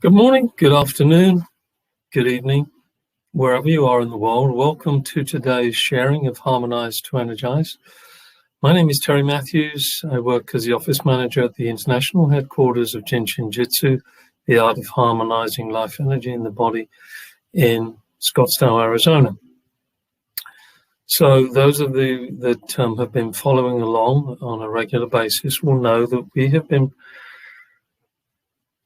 Good morning, good afternoon, good evening, wherever you are in the world. Welcome to today's sharing of Harmonize, 2Energize. My name is Terry Matthews. I work as the office manager at the international headquarters of Jin Shin Jyutsu, the art of harmonizing life energy in the body in Scottsdale, Arizona. So those of you that have been following along on a regular basis will know that we have been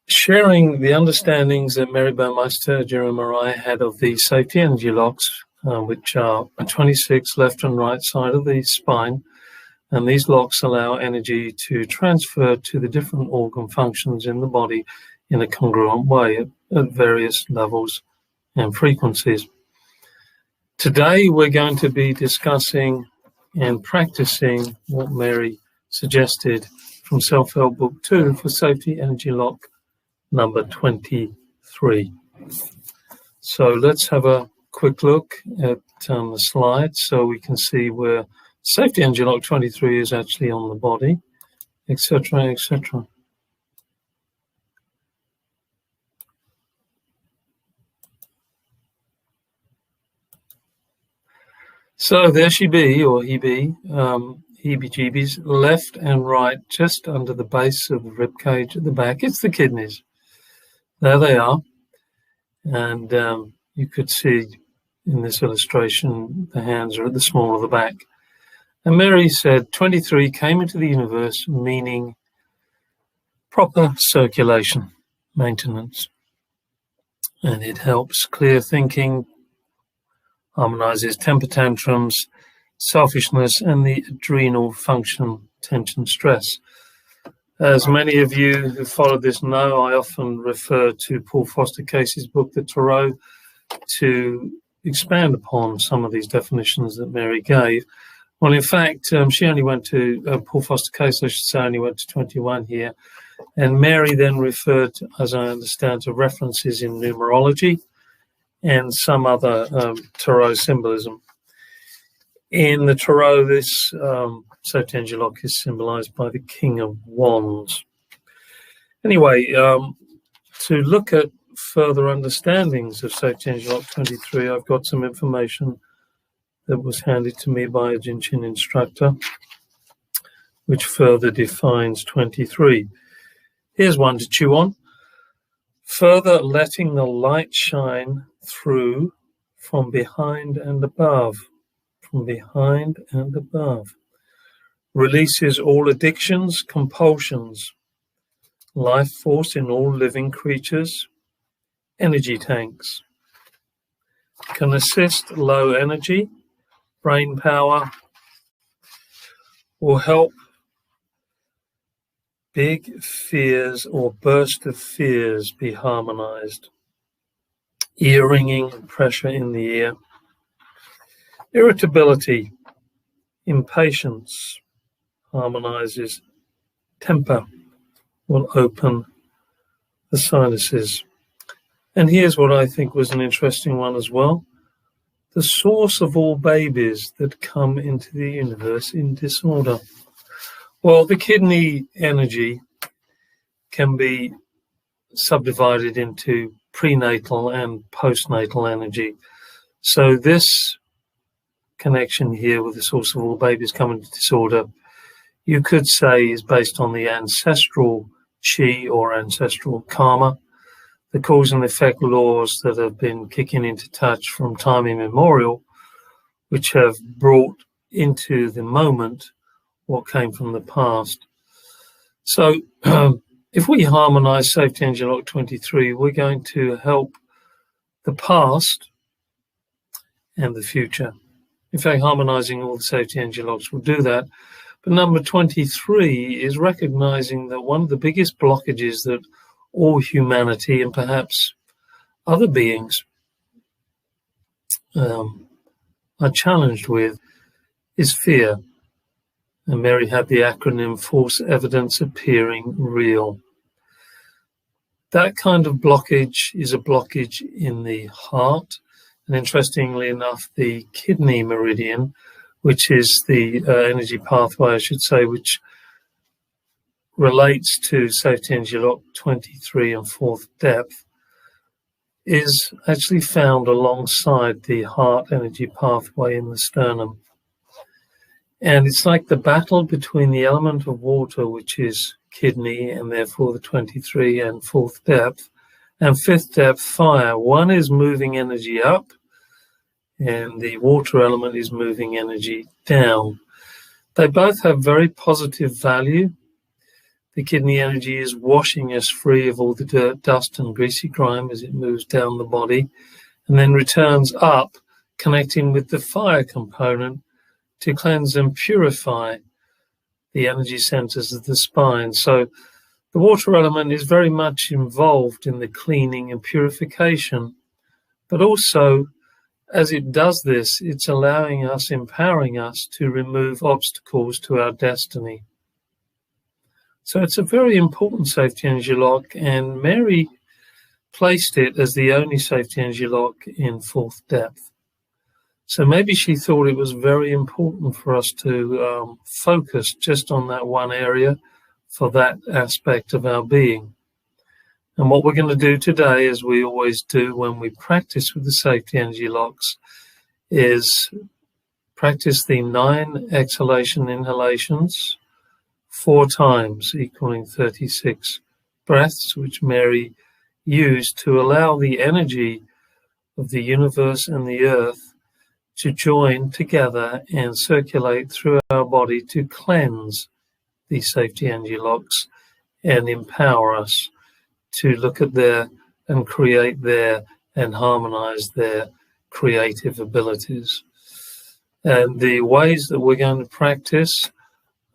sharing the understandings that Mary Burmeister, Jerome and I had of the safety energy locks, which are 26 left and right side of the spine. And these locks allow energy to transfer to the different organ functions in the body in a congruent way at various levels and frequencies. Today, we're going to be discussing and practicing what Mary suggested from Self-Help Book 2 for Safety Energy Lock number 23. So let's have a quick look at the slide so we can see where Safety Energy Lock 23 is actually on the body, etc., etc. So there she be, or he be, heebie-jeebies, left and right, just under the base of the rib cage at the back. It's the kidneys. There they are. And you could see in this illustration, the hands are at the small of the back. And Mary said 23 came into the universe meaning proper circulation maintenance. And it helps clear thinking, harmonizes temper tantrums, selfishness, and the adrenal function, tension, stress. As many of you who followed this know, I often refer to Paul Foster Casey's book, The Tarot, to expand upon some of these definitions that Mary gave. Well, in fact, she only went to, Paul Foster Case, I should say, only went to 21 here. And Mary then referred, as I understand, to references in numerology and some other Tarot symbolism. In the Tarot, this Safety Energy Lock is symbolized by the King of Wands. Anyway, to look at further understandings of Safety Energy Lock 23, I've got some information that was handed to me by a Jin Shin instructor, which further defines 23. Here's one to chew on. Further letting the light shine through from behind and above. From behind and above. Releases all addictions, compulsions, life force in all living creatures, energy tanks. Can assist low energy, brain power, or help big fears or burst of fears be harmonized. Ear ringing, pressure in the ear. Irritability, impatience, harmonizes. Temper will open the sinuses. And here's what I think was an interesting one as well. The source of all babies that come into the universe in disorder. Well, the kidney energy can be subdivided into prenatal and postnatal energy. So this connection here with the source of all babies coming into disorder, you could say is based on the ancestral chi or ancestral karma, the cause and effect laws that have been kicking into touch from time immemorial, which have brought into the moment what came from the past. So if we harmonize Safety Energy Lock 23, we're going to help the past and the future. In fact, harmonizing all the safety energy locks will do that. But number 23 is recognizing that one of the biggest blockages that all humanity and perhaps other beings are challenged with is fear. And Mary had the acronym False Evidence Appearing Real. That kind of blockage is a blockage in the heart. And interestingly enough, the kidney meridian, which is the energy pathway, I should say, which relates to Safety Energy Lock 23 and fourth depth, is actually found alongside the heart energy pathway in the sternum. And it's like the battle between the element of water, which is kidney, and therefore the 23 and fourth depth, and fifth depth, fire. One is moving energy up, and the water element is moving energy down. They both have very positive value. The kidney energy is washing us free of all the dirt, dust, and greasy grime as it moves down the body, and then returns up, connecting with the fire component to cleanse and purify the energy centers of the spine. So the water element is very much involved in the cleaning and purification, but also as it does this, it's allowing us, empowering us to remove obstacles to our destiny. So it's a very important safety energy lock, and Mary placed it as the only safety energy lock in fourth depth. So maybe she thought it was very important for us to focus just on that one area for that aspect of our being. And what we're going to do today, as we always do when we practice with the safety energy locks, is practice the 9 exhalation inhalations 4 times, equaling 36 breaths, which Mary used to allow the energy of the universe and the earth to join together and circulate through our body to cleanse these safety energy locks and empower us to look at their and create their and harmonize their creative abilities. And the ways that we're going to practice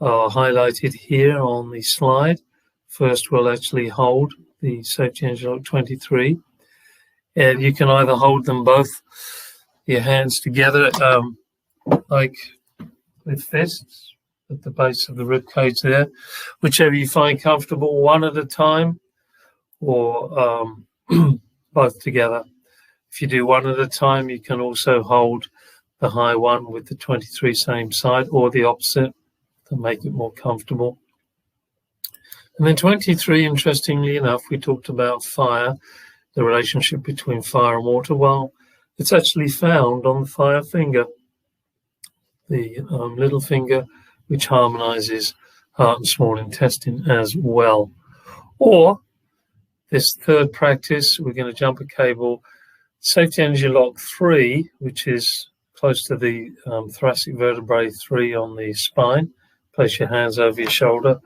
are highlighted here on the slide. First, we'll actually hold the safety energy lock 23, and you can either hold them both, your hands together, like with fists at the base of the rib cage there, whichever you find comfortable, one at a time, or both together. If you do one at a time, you can also hold the high one with the 23 same side, or the opposite to make it more comfortable. And then 23, interestingly enough, we talked about fire, the relationship between fire and water. Well, it's actually found on the fire finger, the little finger, which harmonizes heart and small intestine as well. Or this third practice, we're going to jump a cable, safety energy lock 3, which is close to the thoracic vertebrae 3 on the spine. Place your hands over your shoulder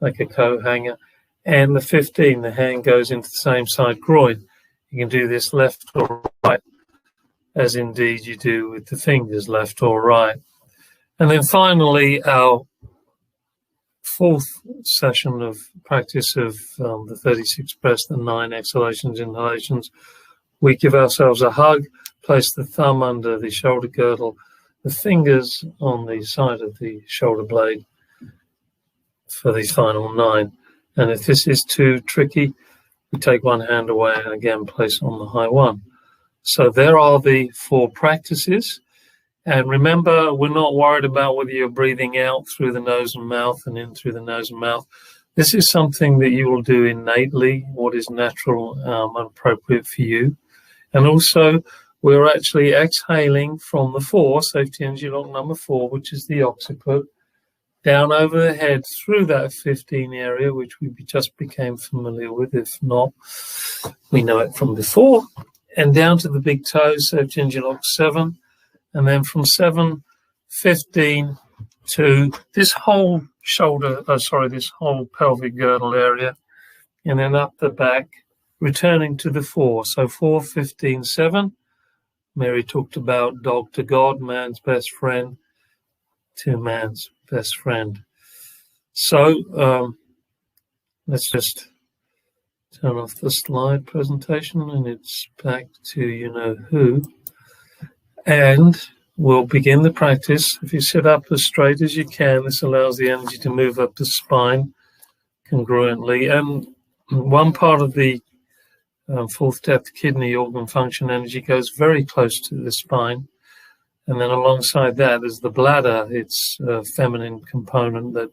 like a coat hanger. And the 15, the hand goes into the same side groin. You can do this left or right, as indeed you do with the fingers, left or right. And then finally, our fourth session of practice of the 36 breaths and 9 exhalations, inhalations, we give ourselves a hug, place the thumb under the shoulder girdle, the fingers on the side of the shoulder blade for the final 9. And if this is too tricky, we take one hand away and again place on the high one. So there are the 4 practices. And remember, we're not worried about whether you're breathing out through the nose and mouth and in through the nose and mouth. This is something that you will do innately, what is natural and appropriate for you. And also, we're actually exhaling from the 4, safety energy lock number 4, which is the occiput, down over the head through that 15 area, which we just became familiar with. If not, we know it from before. And down to the big toes, safety energy lock 7. And then from 7, 15 to this whole shoulder, this whole pelvic girdle area, and then up the back, returning to the 4. So 4, 15, 7. Mary talked about dog to God, man's best friend, to man's best friend. So let's just turn off the slide presentation, and it's back to you know who. And we'll begin the practice. If you sit up as straight as you can, this allows the energy to move up the spine congruently. And one part of the fourth depth kidney organ function energy goes very close to the spine. And then alongside that is the bladder. It's a feminine component that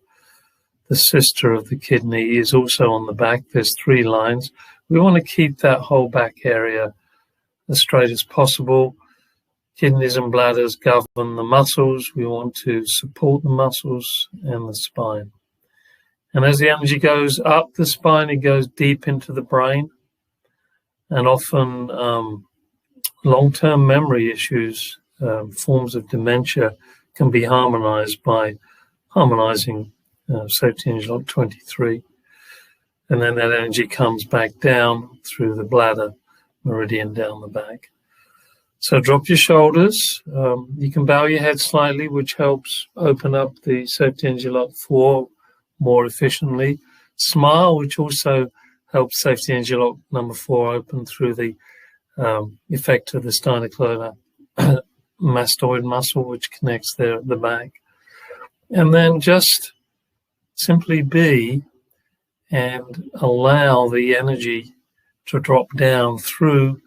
the sister of the kidney, is also on the back. There's 3 lines. We want to keep that whole back area as straight as possible. Kidneys and bladders govern the muscles. We want to support the muscles and the spine. And as the energy goes up the spine, it goes deep into the brain. And often long-term memory issues, forms of dementia, can be harmonized by harmonizing safety interlock 23. And then that energy comes back down through the bladder meridian down the back. So drop your shoulders. You can bow your head slightly, which helps open up the safety interlock 4 more efficiently. Smile, which also helps safety interlock number 4 open through the effect of the sternocleidomastoid muscle, which connects there at the back. And then just simply be and allow the energy to drop down through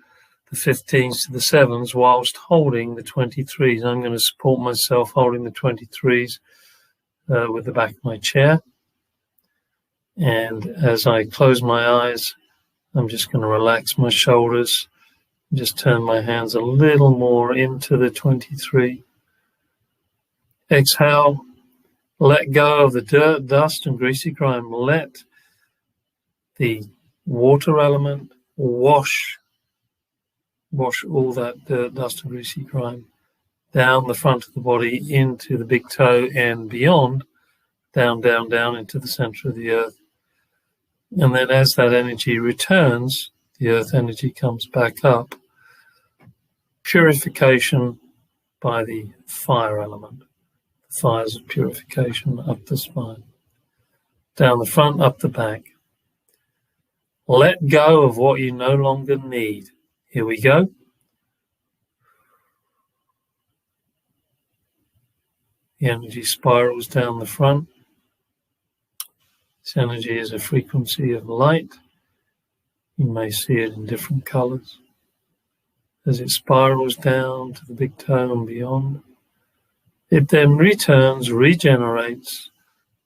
the 15s to the 7s whilst holding the 23s. I'm going to support myself holding the 23s with the back of my chair. And as I close my eyes, I'm just going to relax my shoulders, just turn my hands a little more into the 23. Exhale, let go of the dirt, dust, and greasy grime. Let the water element wash all that dirt, dust, and greasy grime down the front of the body into the big toe and beyond, down, down, down into the center of the earth. And then as that energy returns, the earth energy comes back up. Purification by the fire element. The fires of purification up the spine. Down the front, up the back. Let go of what you no longer need. Here we go. The energy spirals down the front. This energy is a frequency of light. You may see it in different colors. As it spirals down to the big toe and beyond, it then returns, regenerates,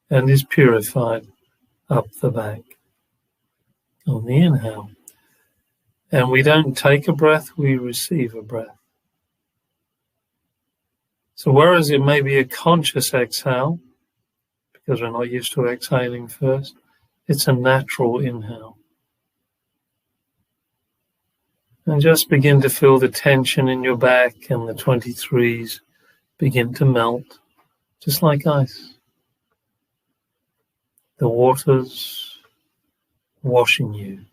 and is purified up the back on the inhale. And we don't take a breath, we receive a breath. So whereas it may be a conscious exhale, because we're not used to exhaling first, it's a natural inhale. And just begin to feel the tension in your back, and the 23s begin to melt, just like ice. The water's washing you.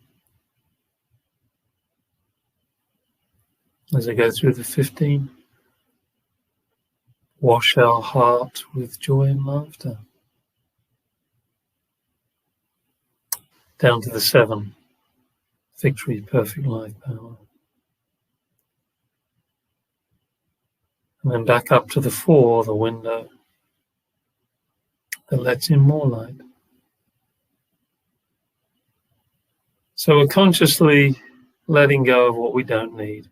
As I go through the 15, wash our heart with joy and laughter. Down to the 7, victory, perfect life power. And then back up to the 4, the window that lets in more light. So we're consciously letting go of what we don't need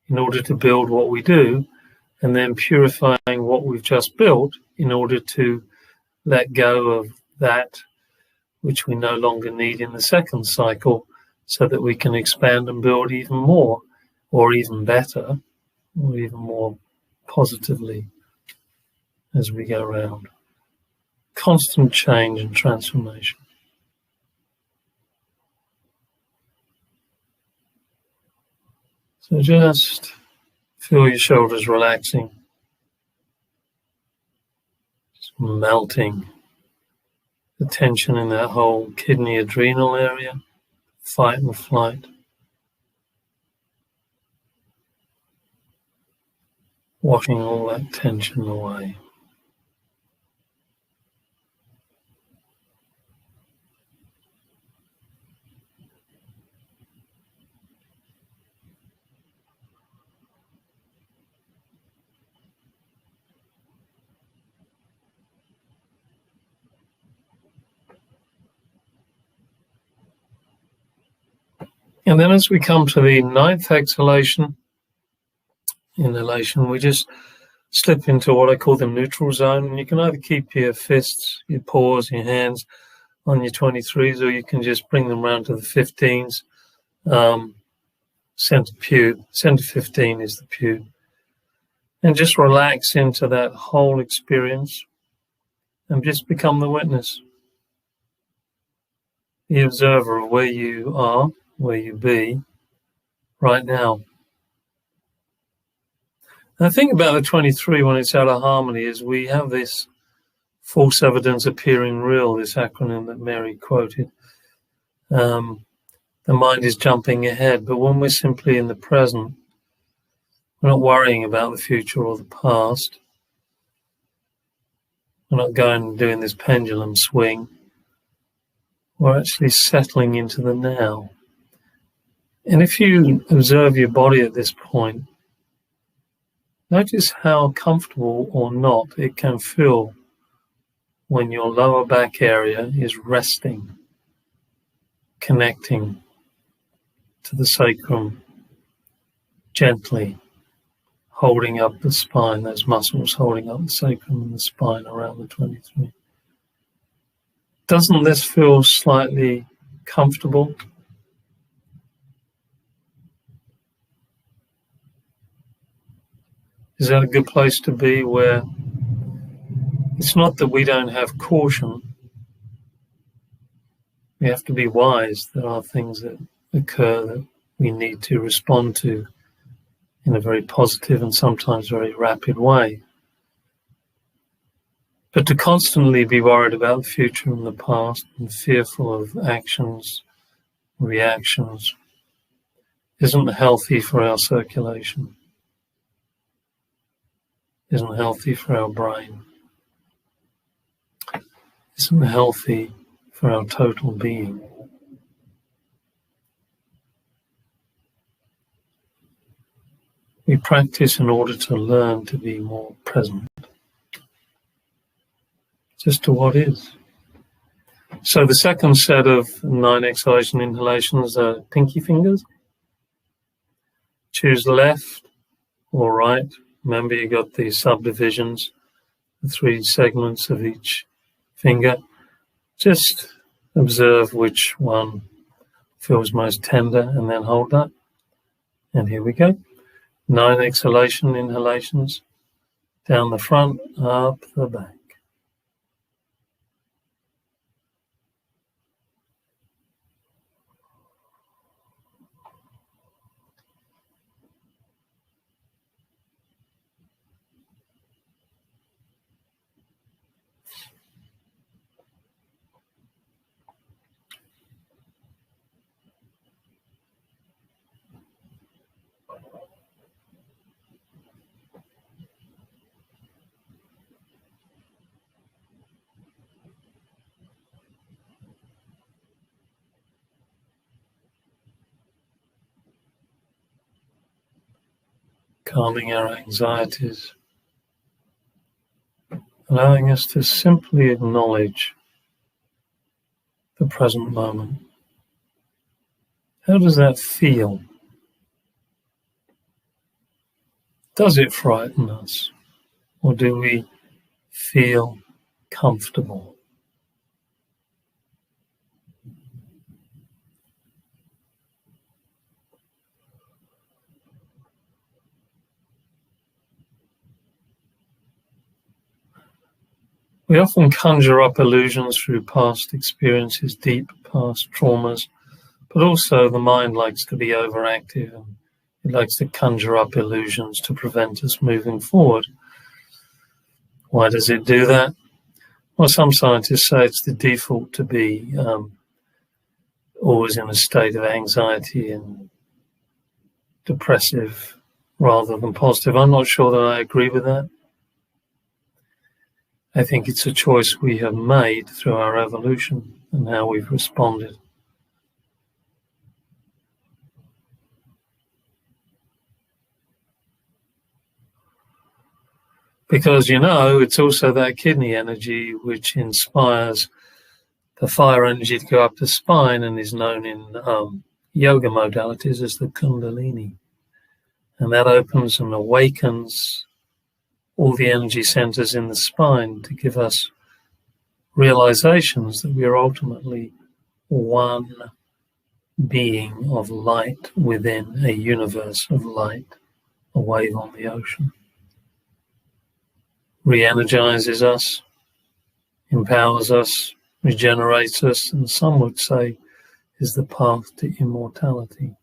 in order to build what we do, and then purifying what we've just built in order to let go of that which we no longer need in the second cycle, so that we can expand and build even more, or even better, or even more positively as we go around. Constant change and transformation. So just feel your shoulders relaxing, just melting the tension in that whole kidney adrenal area, fight and flight. Washing all that tension away. And then as we come to the 9th exhalation, inhalation, we just slip into what I call the neutral zone. And you can either keep your fists, your paws, your hands on your 23s, or you can just bring them around to the 15s. Center 15 is the pew. And just relax into that whole experience and just become the witness, the observer of where you are, where you be right now. And the thing about the 23 when it's out of harmony is we have this false evidence appearing real, this acronym that Mary quoted. The mind is jumping ahead, but when we're simply in the present, we're not worrying about the future or the past. We're not going and doing this pendulum swing. We're actually settling into the now. And if you observe your body at this point, notice how comfortable or not it can feel when your lower back area is resting, connecting to the sacrum gently, holding up the spine, those muscles holding up the sacrum and the spine around the 23. Doesn't this feel slightly comfortable? Is that a good place to be where it's not that we don't have caution? We have to be wise. There are things that occur that we need to respond to in a very positive and sometimes very rapid way. But to constantly be worried about the future and the past and fearful of actions, reactions, isn't healthy for our circulation, isn't healthy for our brain, isn't healthy for our total being. We practice in order to learn to be more present, just to what is. So the second set of 9 exhalation inhalations are pinky fingers. Choose left or right. Remember, you got these subdivisions, the 3 segments of each finger. Just observe which one feels most tender and then hold that. And here we go. 9 exhalation inhalations. Down the front, up the back. Calming our anxieties, allowing us to simply acknowledge the present moment. How does that feel? Does it frighten us? Or do we feel comfortable? We often conjure up illusions through past experiences, deep past traumas, but also the mind likes to be overactive and it likes to conjure up illusions to prevent us moving forward. Why does it do that? Well, some scientists say it's the default to be always in a state of anxiety and depressive rather than positive. I'm not sure that I agree with that. I think it's a choice we have made through our evolution and how we've responded. Because, it's also that kidney energy which inspires the fire energy to go up the spine and is known in yoga modalities as the Kundalini. And that opens and awakens all the energy centers in the spine to give us realizations that we are ultimately one being of light within a universe of light, a wave on the ocean. Re-energizes us, empowers us, regenerates us, and some would say is the path to immortality.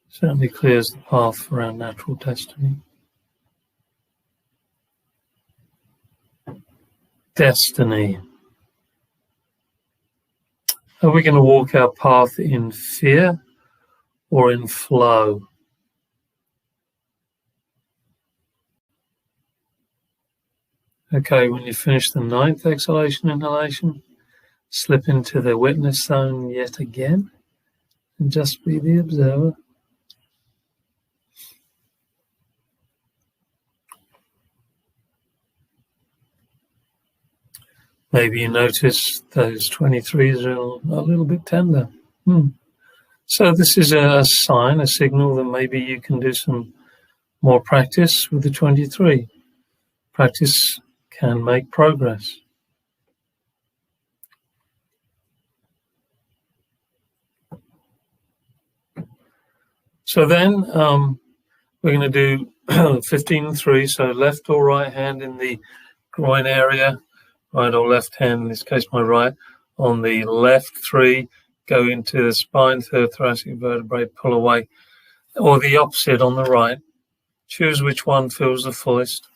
Certainly clears the path for our natural destiny. Destiny. Are we going to walk our path in fear or in flow? Okay, when you finish the 9th exhalation inhalation, slip into the witness zone yet again and just be the observer. Maybe you notice those 23s are a little bit tender. So this is a sign, a signal that maybe you can do some more practice with the 23. Practice can make progress. So then we're going to do 15 and 3, so left or right hand in the groin area, right or left hand, in this case my right. On the left 3, go into the spine, third thoracic vertebrae, pull away. Or the opposite on the right. Choose which one feels the fullest,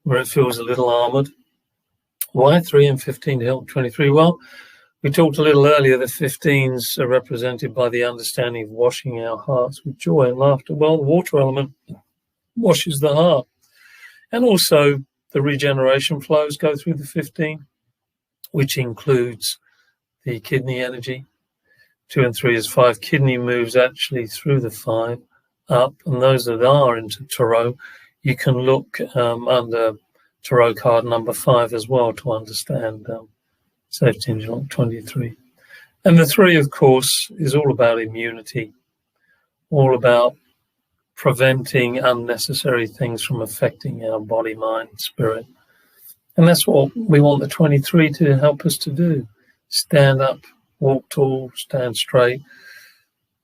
where it feels a little armored. Why 3 and 15 to help 23? Well, we talked a little earlier that 15s are represented by the understanding of washing our hearts with joy and laughter. Well, the water element washes the heart. And also the regeneration flows go through the 15, which includes the kidney energy. 2 and 3 is 5. Kidney moves actually through the 5 up. And those that are into Tarot, you can look under Tarot card number 5 as well to understand safety in 23. And the 3, of course, is all about immunity, all about preventing unnecessary things from affecting our body, mind, spirit. And that's what we want the 23 to help us to do. Stand up, walk tall, stand straight,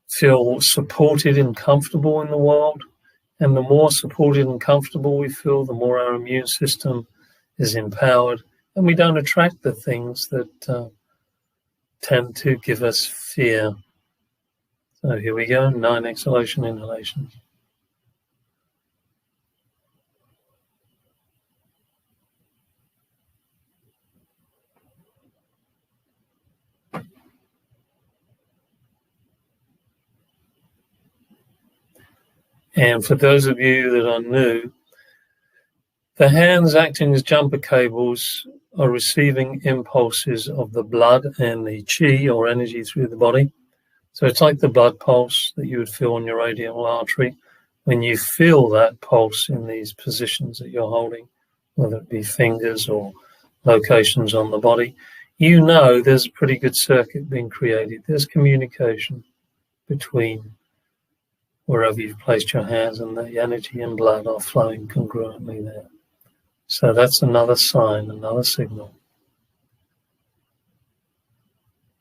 feel supported and comfortable in the world. And the more supported and comfortable we feel, the more our immune system is empowered. And we don't attract the things that tend to give us fear. So here we go, 9 exhalation inhalations. And for those of you that are new, the hands acting as jumper cables are receiving impulses of the blood and the chi or energy through the body. So it's like the blood pulse that you would feel on your radial artery. When you feel that pulse in these positions that you're holding, whether it be fingers or locations on the body, you know there's a pretty good circuit being created. There's communication between wherever you've placed your hands, and the energy and blood are flowing congruently there. So that's another sign, another signal.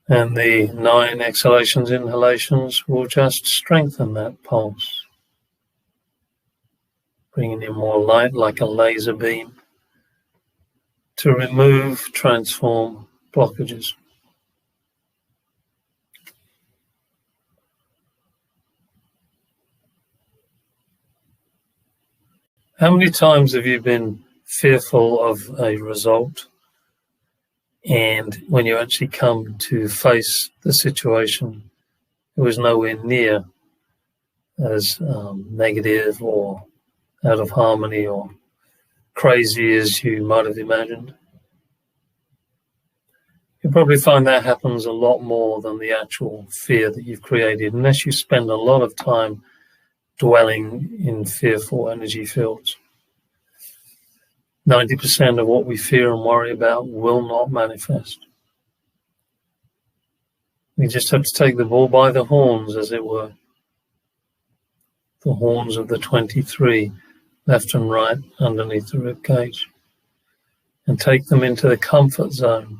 And the 9 exhalations, inhalations will just strengthen that pulse, bringing in more light like a laser beam to remove, transform blockages. How many times have you been fearful of a result, and when you actually come to face the situation, it was nowhere near as negative or out of harmony or crazy as you might have imagined? You probably find that happens a lot more than the actual fear that you've created, unless you spend a lot of time dwelling in fearful energy fields. 90% of what we fear and worry about will not manifest. We just have to take the bull by the horns, as it were. the horns of the 23, left and right, underneath the rib cage, and take them into the comfort zone.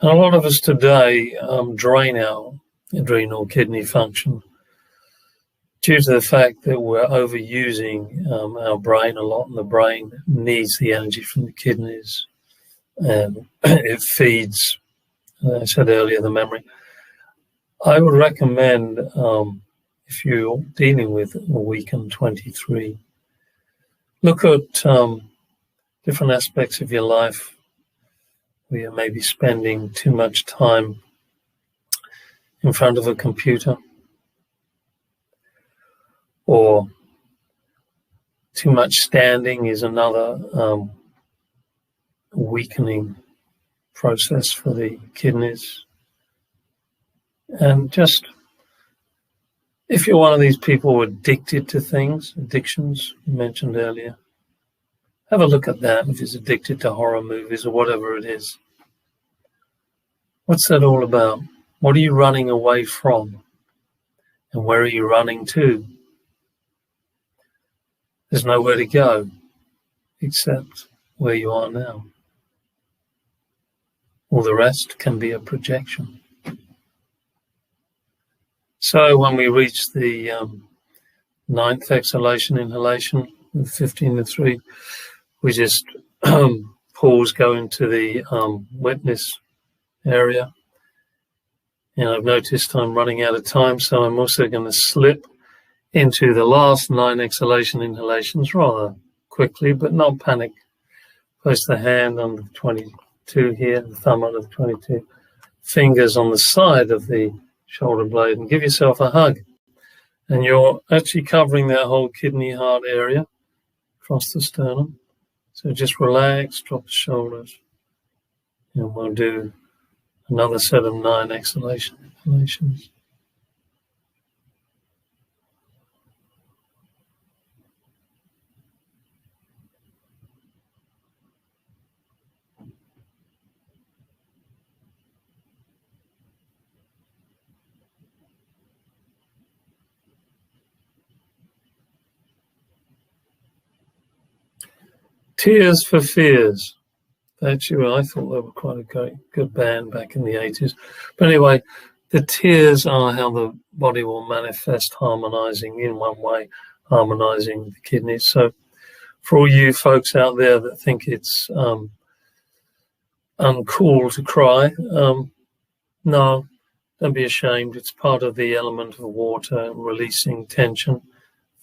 And a lot of us today drain our adrenal kidney function due to the fact that we're overusing our brain a lot, and the brain needs the energy from the kidneys, and it feeds, as I said earlier, the memory. I would recommend, if you're dealing with a weakened 23, look at different aspects of your life where you're maybe spending too much time in front of a computer, or too much standing is another weakening process for the kidneys. And just, if you're one of these people addicted to things, addictions you mentioned earlier, have a look at that. If it's addicted to horror movies or whatever it is, what's that all about? What are you running away from? And where are you running to? There's nowhere to go except where you are now. All the rest can be a projection. So when we reach the 9th exhalation inhalation, 15 to 3, we just pause, go into the witness area. And I've noticed I'm running out of time, so I'm also going to slip into the last 9 exhalation inhalations rather quickly, but not panic. Place the hand on the 22 here, the thumb under the 22, fingers on the side of the shoulder blade, and give yourself a hug. And you're actually covering that whole kidney heart area across the sternum. So just relax, drop the shoulders, and we'll do another set of 9 exhalation inhalations. Tears for Fears. Actually, I thought they were quite a good band back in the 80s. But anyway, the tears are how the body will manifest harmonizing in one way, harmonizing the kidneys. So for all you folks out there that think it's uncool to cry, no, don't be ashamed. It's part of the element of water, releasing tension,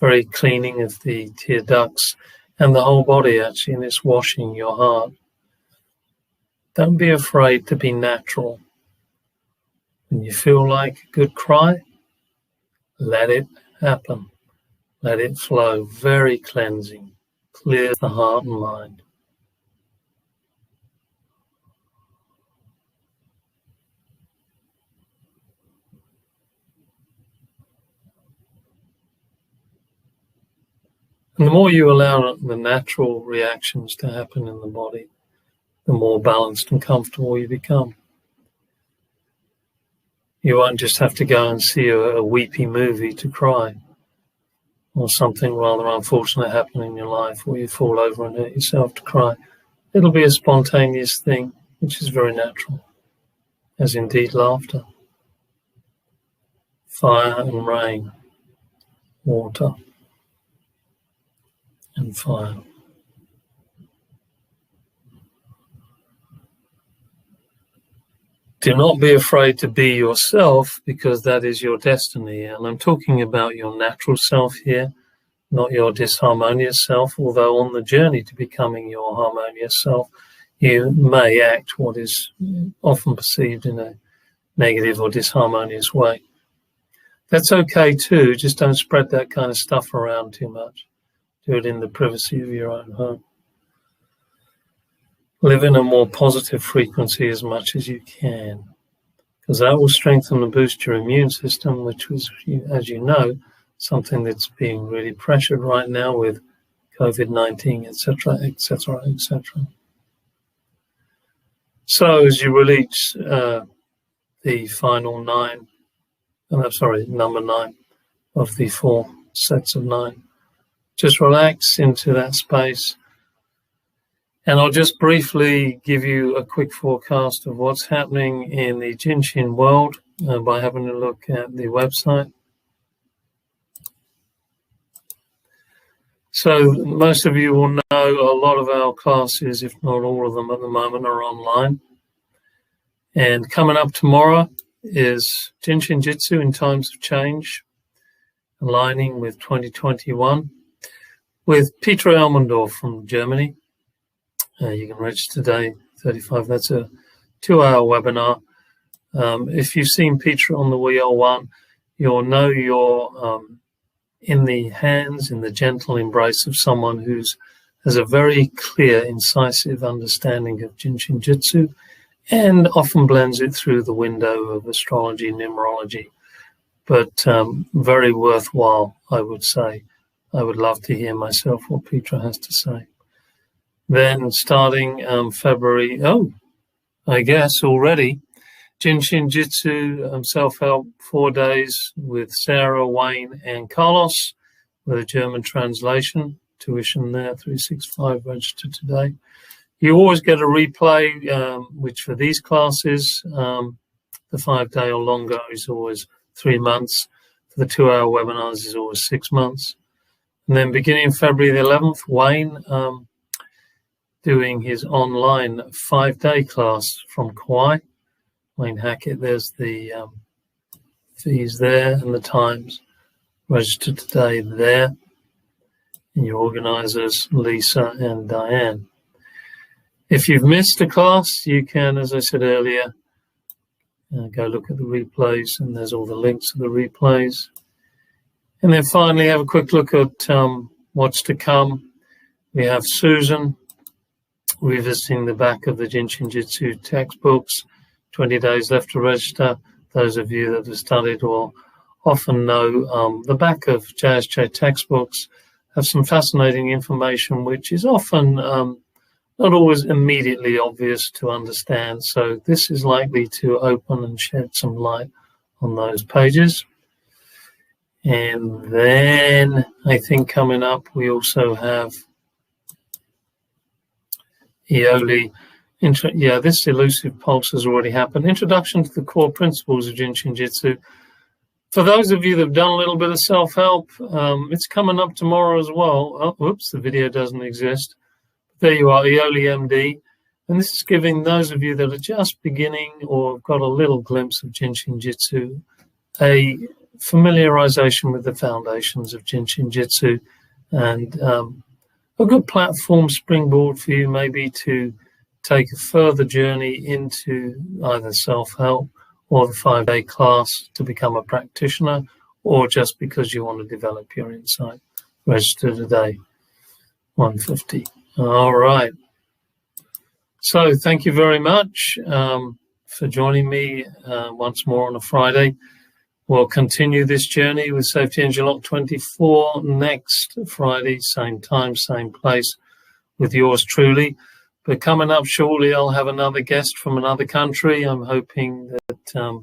very cleaning of the tear ducts and the whole body, actually, and it's washing your heart. Don't be afraid to be natural. When you feel like a good cry, let it happen. Let it flow. Very cleansing. Clears the heart and mind. And the more you allow the natural reactions to happen in the body, the more balanced and comfortable you become. You won't just have to go and see a weepy movie to cry, or something rather unfortunate happen in your life where you fall over and hurt yourself to cry. It'll be a spontaneous thing, which is very natural, as indeed laughter. Fire and rain, water and fire. Do not be afraid to be yourself, because that is your destiny. And I'm talking about your natural self here, not your disharmonious self, although on the journey to becoming your harmonious self, you may act what is often perceived in a negative or disharmonious way. That's okay too, just don't spread that kind of stuff around too much. Do it in the privacy of your own home. Live in a more positive frequency as much as you can, because that will strengthen and boost your immune system, which was, as you know, something that's being really pressured right now with COVID-19, etc., etc., etc. So as you release the final number 9 of the 4 sets of 9, just relax into that space. And I'll just briefly give you a quick forecast of what's happening in the Jin Shin world by having a look at the website. So most of you will know a lot of our classes, if not all of them at the moment, are online. And coming up tomorrow is Jin Shin Jyutsu in Times of Change, aligning with 2021, with Peter Elmendorf from Germany. You can register today, 35. That's a 2-hour webinar. If you've seen Peter on the Wheel 1, you'll know you're in the gentle embrace of someone who has a very clear, incisive understanding of Jin Shin Jyutsu, and often blends it through the window of astrology and numerology. But very worthwhile, I would say. I would love to hear myself what Peter has to say. Then starting February, I guess already, Jin Shin Jyutsu self-help 4 days with Sarah, Wayne, and Carlos, with a German translation. Tuition there, 365, registered today. You always get a replay, which for these classes, the 5-day or longer is always 3 months. For the 2-hour webinars is always 6 months. And then beginning February the 11th, Wayne doing his online 5-day class from Kauai. Wayne Hackett, there's the fees there and the times. Registered today there. And your organizers, Lisa and Diane. If you've missed a class, you can, as I said earlier, go look at the replays, and there's all the links to the replays. And then finally, have a quick look at what's to come. We have Susan revisiting the back of the Jin Shin Jyutsu textbooks. 20 days left to register. Those of you that have studied will often know the back of JSJ textbooks have some fascinating information, which is often not always immediately obvious to understand. So this is likely to open and shed some light on those pages. And then I think coming up, we also have Ioli. This elusive pulse has already happened. Introduction to the core principles of Jin Shin Jyutsu. For those of you that have done a little bit of self-help, it's coming up tomorrow as well. Oh, whoops, the video doesn't exist. There you are, Ioli MD. And this is giving those of you that are just beginning or have got a little glimpse of Jin Shin Jyutsu a familiarization with the foundations of Jin Shin Jyutsu, and a good platform springboard for you maybe to take a further journey into either self-help or the 5-day class to become a practitioner, or just because you want to develop your insight. Register today, 150. All right. So thank you very much for joining me once more on a Friday. We'll continue this journey with Safety Engine Lock 24 next Friday, same time, same place, with yours truly. But coming up shortly, I'll have another guest from another country. I'm hoping that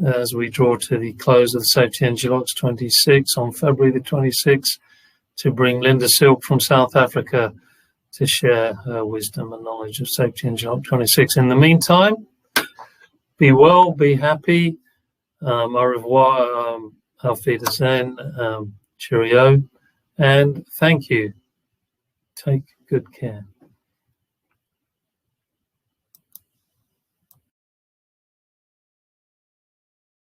as we draw to the close of the Safety Engine Locks 26 on February the 26th, to bring Linda Silk from South Africa to share her wisdom and knowledge of Safety Engine Lock 26. In the meantime, be well, be happy. Au revoir, auf Wiedersehen, cheerio, and thank you. Take good care.